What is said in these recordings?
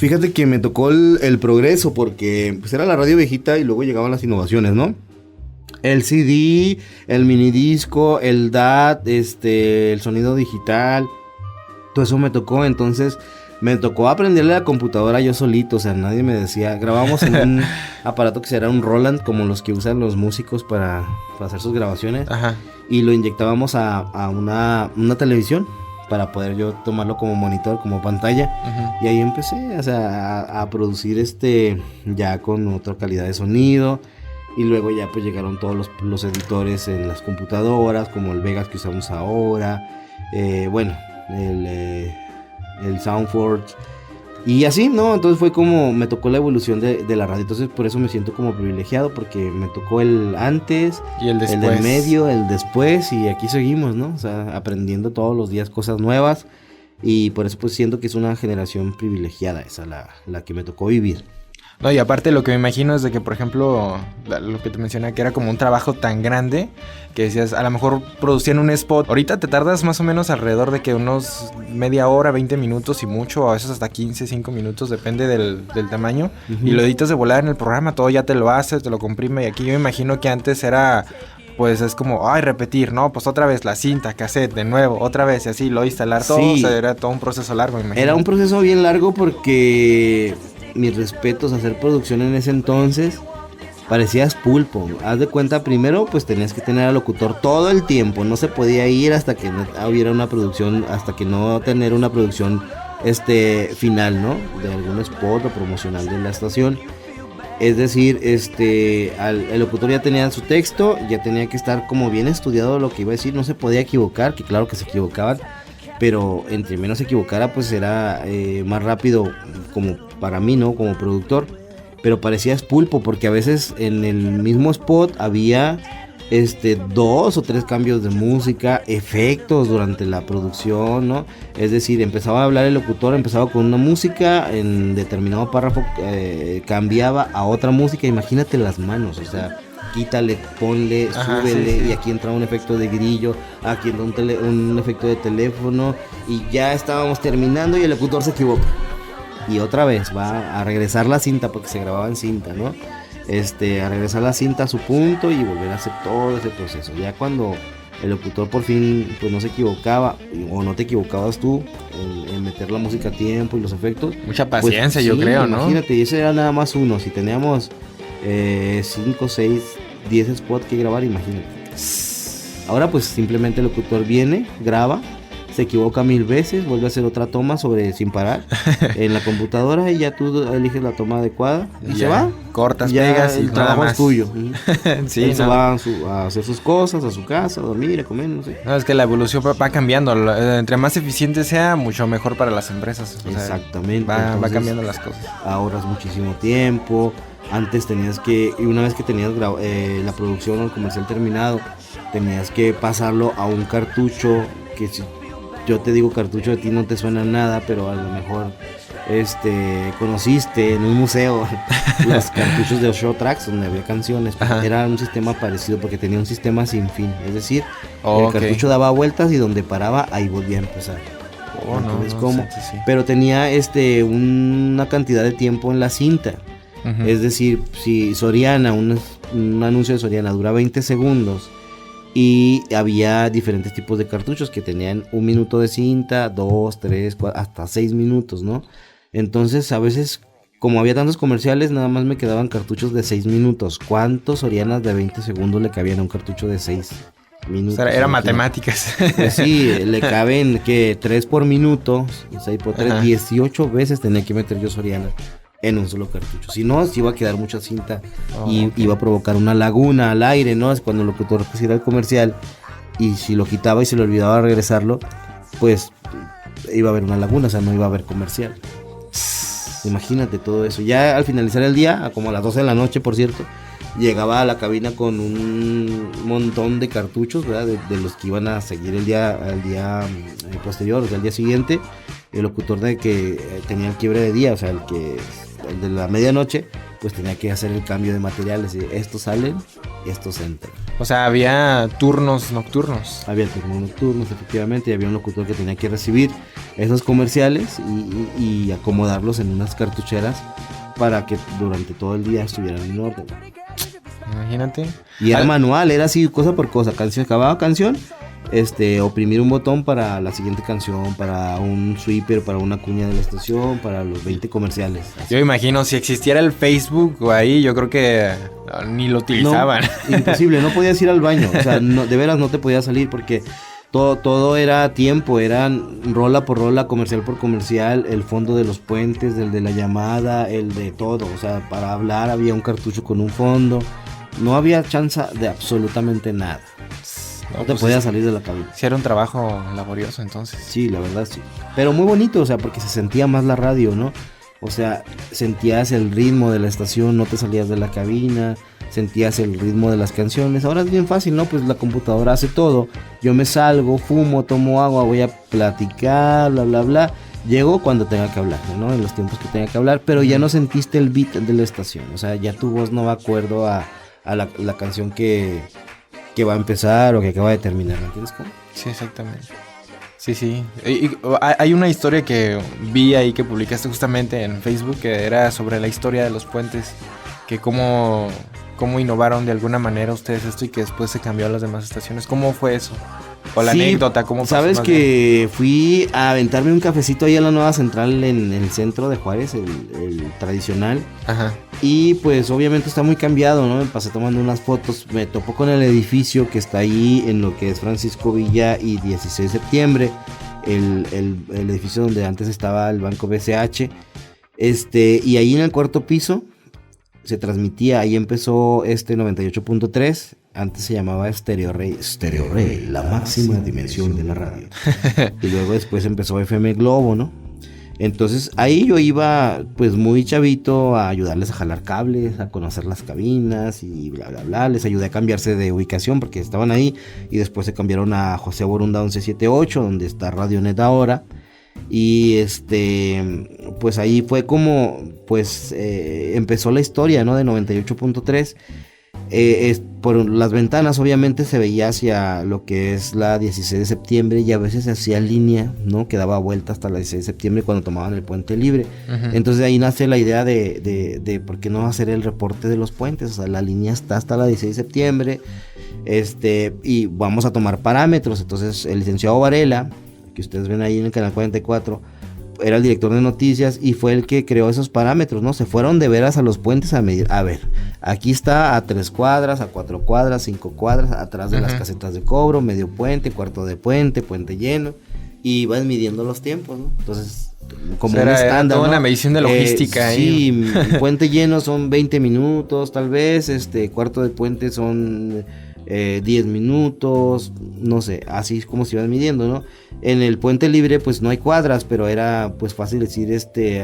Fíjate que me tocó el progreso porque pues era la radio viejita y luego llegaban las innovaciones, ¿no? El CD, el minidisco, el DAT, el sonido digital, todo eso me tocó. Entonces me tocó aprenderle a la computadora yo solito, o sea, nadie me decía. Grabamos en un aparato que será un Roland, como los que usan los músicos para hacer sus grabaciones. Ajá. Y lo inyectábamos a una televisión para poder yo tomarlo como monitor, como pantalla. Uh-huh. Y ahí empecé, o sea, a producir ya con otra calidad de sonido. Y luego ya pues llegaron todos los editores en las computadoras, como el Vegas que usamos ahora. Bueno, el Soundforge. Y así, ¿no? Entonces fue como me tocó la evolución de la radio. Entonces por eso me siento como privilegiado, porque me tocó el antes, y el después, el del medio, el después, y aquí seguimos, ¿no? O sea, aprendiendo todos los días cosas nuevas. Y por eso pues siento que es una generación privilegiada esa, la que me tocó vivir. No, y aparte lo que me imagino es de que, por ejemplo, lo que te mencioné, que era como un trabajo tan grande que decías, a lo mejor producían un spot. Ahorita te tardas más o menos alrededor de que unos media hora, 20 minutos y mucho, a veces hasta 15, 5 minutos, depende del tamaño. Uh-huh. Y lo editas de volada en el programa, todo ya te lo hace, te lo comprime. Y aquí yo me imagino que antes era, pues es como, repetir, ¿no? Pues otra vez la cinta, cassette, de nuevo, otra vez, y así, lo instalar todo. Sí. O sea, era todo un proceso largo, me imagino. Era un proceso bien largo porque... mis respetos, hacer producción en ese entonces parecías pulpo. Haz de cuenta, primero pues tenías que tener al locutor todo el tiempo, no se podía ir hasta que no hubiera una producción, hasta que no tener una producción final, ¿no? De algún spot o promocional de la estación. Es decir, el locutor ya tenía su texto, ya tenía que estar como bien estudiado lo que iba a decir, no se podía equivocar, que claro que se equivocaban, pero entre menos se equivocara pues era más rápido como para mí, ¿no? Como productor. Pero parecías pulpo porque a veces en el mismo spot había 2 o 3 cambios de música, efectos durante la producción, ¿no? Es decir, empezaba a hablar el locutor, empezaba con una música, en determinado párrafo cambiaba a otra música. Imagínate las manos, o sea, quítale, ponle, súbele, sí. Y aquí entra un efecto de grillo, aquí entra un efecto de teléfono, y ya estábamos terminando y el locutor se equivoca. Y otra vez va a regresar la cinta, porque se grababa en cinta, ¿no? A regresar la cinta a su punto y volver a hacer todo ese proceso. Ya cuando el locutor por fin pues no se equivocaba, o no te equivocabas tú en meter la música a tiempo y los efectos. Mucha paciencia, pues, yo creo, ¿no? Imagínate, y ese era nada más uno. Si teníamos 5, 6, 10 spots que grabar, imagínate. Ahora pues simplemente el locutor viene, graba, se equivoca 1000 veces, vuelve a hacer otra toma sin parar en la computadora, y ya tú eliges la toma adecuada y se va. Cortas, ya pegas y el trabajo es tuyo. Sí, él se va a hacer sus cosas, a su casa, a dormir, a comer, no sé. No, es que la evolución va cambiando. Entre más eficiente sea, mucho mejor para las empresas. O exactamente. Sea, va cambiando las cosas. Ahorras muchísimo tiempo. Antes tenías que, y una vez que tenías la producción o el comercial terminado, tenías que pasarlo a un cartucho, que si yo te digo cartucho, de ti no te suena nada, pero a lo mejor conociste en un museo los cartuchos de Show Tracks donde había canciones. Era un sistema parecido porque tenía un sistema sin fin, es decir, el cartucho daba vueltas y donde paraba ahí volvía a empezar. Entonces, ¿cómo? Sí. Pero tenía una cantidad de tiempo en la cinta. Uh-huh. Es decir, si Soriana, un anuncio de Soriana dura 20 segundos, y había diferentes tipos de cartuchos que tenían 1 minuto de cinta, 2, 3, 4, hasta 6 minutos, ¿no? Entonces a veces, como había tantos comerciales, nada más me quedaban cartuchos de 6 minutos. ¿Cuántos Sorianas de 20 segundos le cabían a un cartucho de 6 minutos? O sea, era matemáticas. Pues sí, le caben que 3 por minuto, 6 por 3, 18 veces tenía que meter yo Soriana en un solo cartucho. Si no, se iba a quedar mucha cinta iba a provocar una laguna al aire, ¿no? Es cuando el locutor pusiera el comercial, y si lo quitaba y se le olvidaba regresarlo, pues iba a haber una laguna, o sea, no iba a haber comercial. Imagínate todo eso. Ya al finalizar el día, como a las 12 de la noche, por cierto, llegaba a la cabina con un montón de cartuchos, ¿verdad? De los que iban a seguir al día posterior, o sea, al día siguiente. El locutor de que tenía el quiebre de día, o sea, el de la medianoche, pues tenía que hacer el cambio de materiales. Estos salen, estos entran. O sea, había turnos nocturnos. Había turnos nocturnos, efectivamente, y había un locutor que tenía que recibir esos comerciales y acomodarlos en unas cartucheras para que durante todo el día estuvieran en orden. Imagínate. Y era manual, era así, cosa por cosa. Canción, acababa canción, oprimir un botón para la siguiente canción, para un sweeper, para una cuña de la estación, para los 20 comerciales. Así. Yo imagino, si existiera el Facebook o ahí, yo creo que ni lo utilizaban. No, imposible, no podías ir al baño. O sea, no, de veras no te podías salir porque todo era tiempo, eran rola por rola, comercial por comercial, el fondo de los puentes, el de la llamada, el de todo. O sea, para hablar había un cartucho con un fondo. No había chance de absolutamente nada. No te podías salir de la cabina. Sí, era un trabajo laborioso entonces. Sí, la verdad sí. Pero muy bonito, o sea, porque se sentía más la radio, ¿no? O sea, sentías el ritmo de la estación, no te salías de la cabina, sentías el ritmo de las canciones. Ahora es bien fácil, ¿no? Pues la computadora hace todo. Yo me salgo, fumo, tomo agua, voy a platicar, bla, bla, bla. Llego cuando tenga que hablar, ¿no? En los tiempos que tenga que hablar, pero ya no sentiste el beat de la estación. O sea, ya tu voz no va de acuerdo a la canción que va a empezar o que acaba de terminar, ¿me entiendes cómo? Sí, exactamente. Sí. Y hay una historia que vi ahí que publicaste justamente en Facebook que era sobre la historia de los puentes, que cómo innovaron de alguna manera ustedes esto y que después se cambió a las demás estaciones. ¿Cómo fue eso? O la anécdota, ¿cómo pasó? Sabes que fui a aventarme un cafecito ahí a la nueva central en el centro de Juárez, el tradicional. Ajá. Y pues obviamente está muy cambiado, ¿no? Me pasé tomando unas fotos, me topo con el edificio que está ahí en lo que es Francisco Villa y 16 de septiembre, el edificio donde antes estaba el Banco BCH. Y ahí en el cuarto piso se transmitía, ahí empezó 98.3. Antes se llamaba Stereo Rey, la máxima dimensión de la radio. Y luego después empezó FM Globo, ¿no? Entonces ahí yo iba pues muy chavito a ayudarles a jalar cables, a conocer las cabinas y bla bla bla. Les ayudé a cambiarse de ubicación porque estaban ahí y después se cambiaron a José Borunda 1178, donde está Radionet ahora. Y pues ahí fue como pues empezó la historia, ¿no? De 98.3. Por las ventanas obviamente se veía hacia lo que es la 16 de septiembre y a veces se hacía línea, ¿no? Que daba vuelta hasta la 16 de septiembre cuando tomaban el puente libre. Uh-huh. Entonces de ahí nace la idea de por qué no hacer el reporte de los puentes. O sea, la línea está hasta la 16 de septiembre y vamos a tomar parámetros. Entonces el licenciado Varela, que ustedes ven ahí en el canal 44, era el director de noticias y fue el que creó esos parámetros, ¿no? Se fueron de veras a los puentes a medir. A ver, aquí está a 3 cuadras, a 4 cuadras, 5 cuadras, atrás de las casetas de cobro, medio puente, cuarto de puente, puente lleno. Y vas midiendo los tiempos, ¿no? Entonces, como un estándar, toda ¿no? una medición de logística ahí. Sí, puente lleno son 20 minutos, tal vez. Cuarto de puente son 10 minutos, no sé, así es como se iban midiendo, ¿no? En el puente libre pues no hay cuadras, pero era pues fácil decir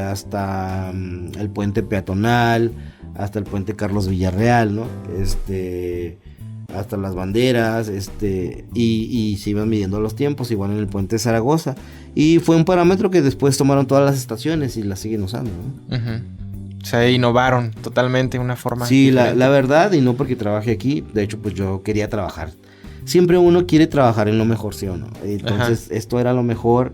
hasta el puente peatonal, hasta el puente Carlos Villarreal, ¿no? Hasta las banderas, y se iban midiendo los tiempos, igual en el puente Zaragoza, y fue un parámetro que después tomaron todas las estaciones y las siguen usando, ¿no? Uh-huh. O sea, innovaron totalmente una forma. Sí, la verdad, y no porque trabaje aquí, de hecho pues yo quería trabajar. Siempre uno quiere trabajar en lo mejor, ¿sí o no? Entonces esto era lo mejor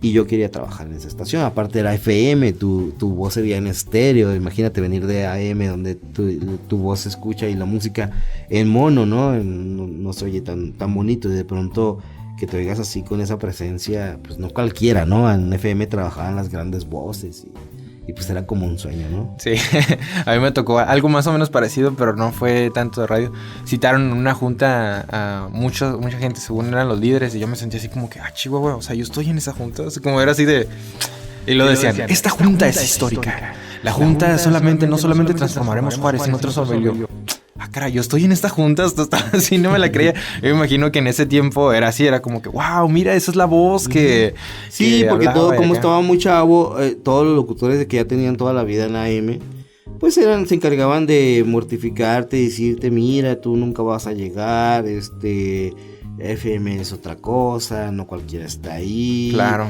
y yo quería trabajar en esa estación. Aparte era FM, tu voz se veía en estéreo. Imagínate venir de AM donde tu voz se escucha y la música en mono, ¿no? No se oye tan bonito, y de pronto que te oigas así con esa presencia, pues no cualquiera, ¿no? En FM trabajaban las grandes voces y pues era como un sueño, ¿no? Sí, a mí me tocó algo más o menos parecido, pero no fue tanto de radio. Citaron en una junta a mucha gente, según eran los líderes, y yo me sentía así como que, chihuahua, o sea, yo estoy en esa junta, o sea, como era así de... Y lo decían, esta junta es histórica. La junta no solamente transformaremos Juárez en otro Sobelio. Caray, yo estoy en esta junta, hasta así no me la creía. Yo me imagino que en ese tiempo era así, era como que, wow, mira, esa es la voz que... Sí, que porque todo, como estaba muy chavo, todos los locutores de que ya tenían toda la vida en AM, pues se encargaban de mortificarte, decirte, mira, tú nunca vas a llegar, FM es otra cosa, no cualquiera está ahí. Claro.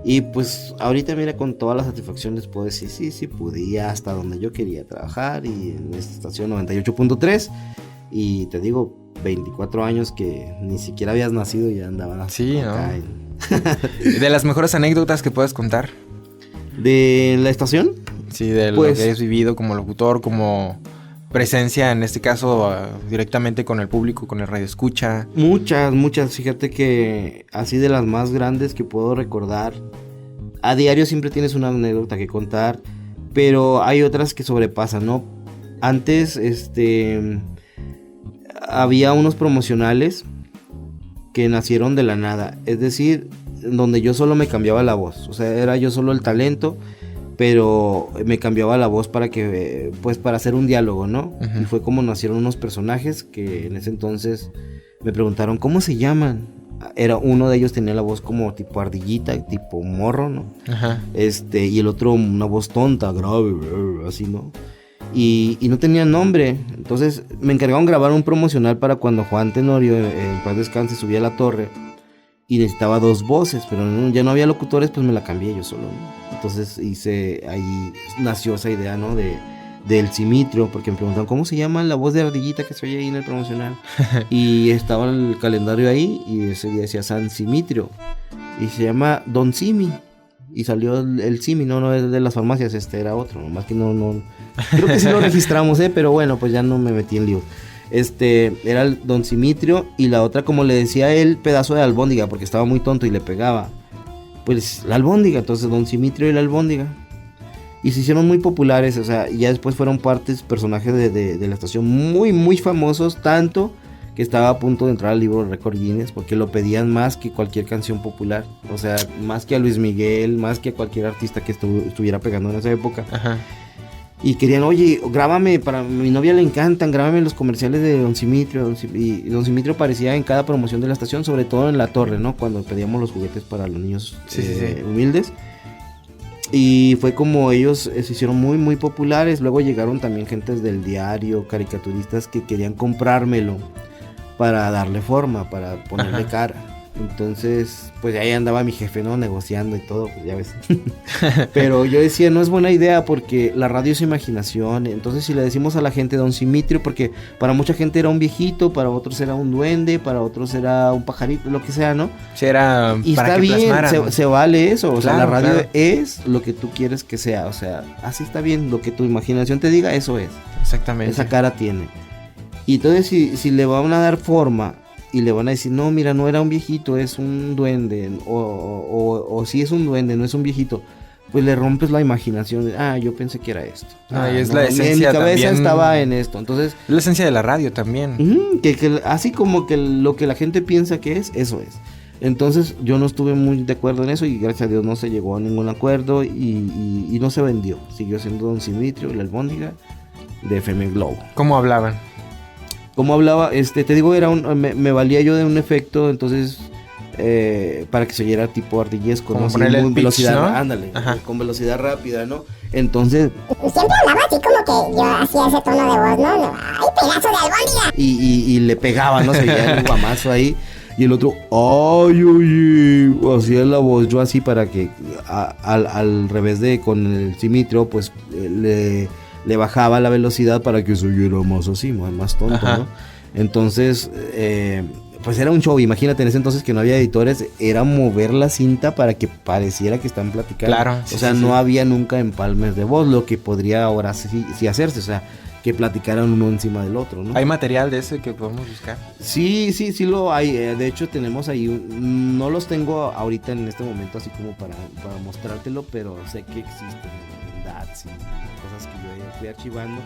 Y pues ahorita mira, con todas las satisfacciones puedo decir, sí, podía hasta donde yo quería trabajar y en esta estación 98.3. Y te digo, 24 años que ni siquiera habías nacido y ya andaba. Sí, ¿no? De las mejores anécdotas que puedas contar. ¿De la estación? Sí, de lo que has vivido como locutor, como presencia, en este caso, directamente con el público, con el radioescucha. Muchas. Fíjate que así de las más grandes que puedo recordar. A diario siempre tienes una anécdota que contar, pero hay otras que sobrepasan, ¿no? Antes, había unos promocionales que nacieron de la nada. Es decir, donde yo solo me cambiaba la voz. O sea, era yo solo el talento, pero me cambiaba la voz para que, pues, para hacer un diálogo, ¿no? Uh-huh. Y fue como nacieron unos personajes que en ese entonces me preguntaron, ¿cómo se llaman? Era uno de ellos tenía la voz como tipo ardillita, tipo morro, ¿no? Ajá. Y el otro una voz tonta, grave, así, ¿no? Y no tenía nombre. Entonces me encargaron grabar un promocional para cuando Juan Tenorio, en paz descanse, subía a la torre y necesitaba 2 voces, pero ya no había locutores, pues me la cambié yo solo, ¿no? Entonces ahí nació esa idea, ¿no? Del Simitrio, porque me preguntaron cómo se llama la voz de ardillita que se oye ahí en el promocional. Y estaba el calendario ahí y ese día decía San Simitrio y se llama Don Simi. Y salió el Simi, no es de las farmacias, era otro, nomás que no creo que sí lo registramos, pero bueno, pues ya no me metí en lío. Era el Don Simitrio y la otra, como le decía él, pedazo de albóndiga, porque estaba muy tonto y le pegaba. Pues la albóndiga, entonces Don Simitrio y la albóndiga. Y se hicieron muy populares, o sea, ya después fueron personajes de la estación muy, muy famosos, tanto que estaba a punto de entrar al libro de récord Guinness, porque lo pedían más que cualquier canción popular, o sea, más que a Luis Miguel, más que a cualquier artista que estuviera pegando en esa época. Ajá. Y querían, oye, grábame, para mi novia le encantan, grábame los comerciales de Don Simitrio. Y Don Simitrio aparecía en cada promoción de la estación, sobre todo en la torre, ¿no? Cuando pedíamos los juguetes para los niños humildes. Y fue como ellos se hicieron muy, muy populares. Luego llegaron también gentes del diario, caricaturistas que querían comprármelo para darle forma, para ponerle Ajá. cara. Entonces, pues ahí andaba mi jefe, ¿no? Negociando y todo, pues ya ves. Pero yo decía, no es buena idea porque la radio es imaginación. Entonces, si le decimos a la gente Don Simitrio, porque para mucha gente era un viejito, para otros era un duende, para otros era un pajarito, lo que sea, ¿no? Sí, era y para está que bien, se vale eso. O sea, la radio claro. es lo que tú quieres que sea. O sea, así está bien. Lo que tu imaginación te diga, eso es. Exactamente. Esa cara tiene. Y entonces, si le van a dar forma y le van a decir, no, mira, no era un viejito, es un duende, o si es un duende, no es un viejito, pues le rompes la imaginación. Yo pensé que era esto. Y es la esencia. En mi cabeza también estaba en esto. Entonces, la esencia de la radio también. Que así como que lo que la gente piensa que es, eso es. Entonces yo no estuve muy de acuerdo en eso y gracias a Dios no se llegó a ningún acuerdo y no se vendió. Siguió siendo Don Simitrio y la albóndiga de FM Globo. ¿Cómo hablaban? Como hablaba, te digo, me valía yo de un efecto, entonces, para que se oyera tipo ardillesco, como ¿no? ponerle el pitch, velocidad, ¿no? Ándale, con velocidad rápida, ¿no? Entonces... Siempre hablaba así como que yo hacía ese tono de voz, ¿no? ¡Ay, pedazo de albóndiga! Y le pegaba, ¿no? Se veía el guamazo ahí. Y el otro, ¡ay, oye! Hacía la voz yo así para que, al revés de con el Simitrio, pues, le bajaba la velocidad para que se oyera más así, más tonto, Ajá. ¿no? Entonces, pues era un show. Imagínate, en ese entonces que no había editores, era mover la cinta para que pareciera que están platicando. Claro. O sea, no había nunca empalmes de voz, lo que podría ahora sí hacerse, o sea, que platicaran uno encima del otro, ¿no? ¿Hay material de ese que podemos buscar? Sí lo hay. De hecho, tenemos ahí, no los tengo ahorita en este momento así como para mostrártelo, pero sé que existen, ¿verdad? Sí, cosas que yo fui archivando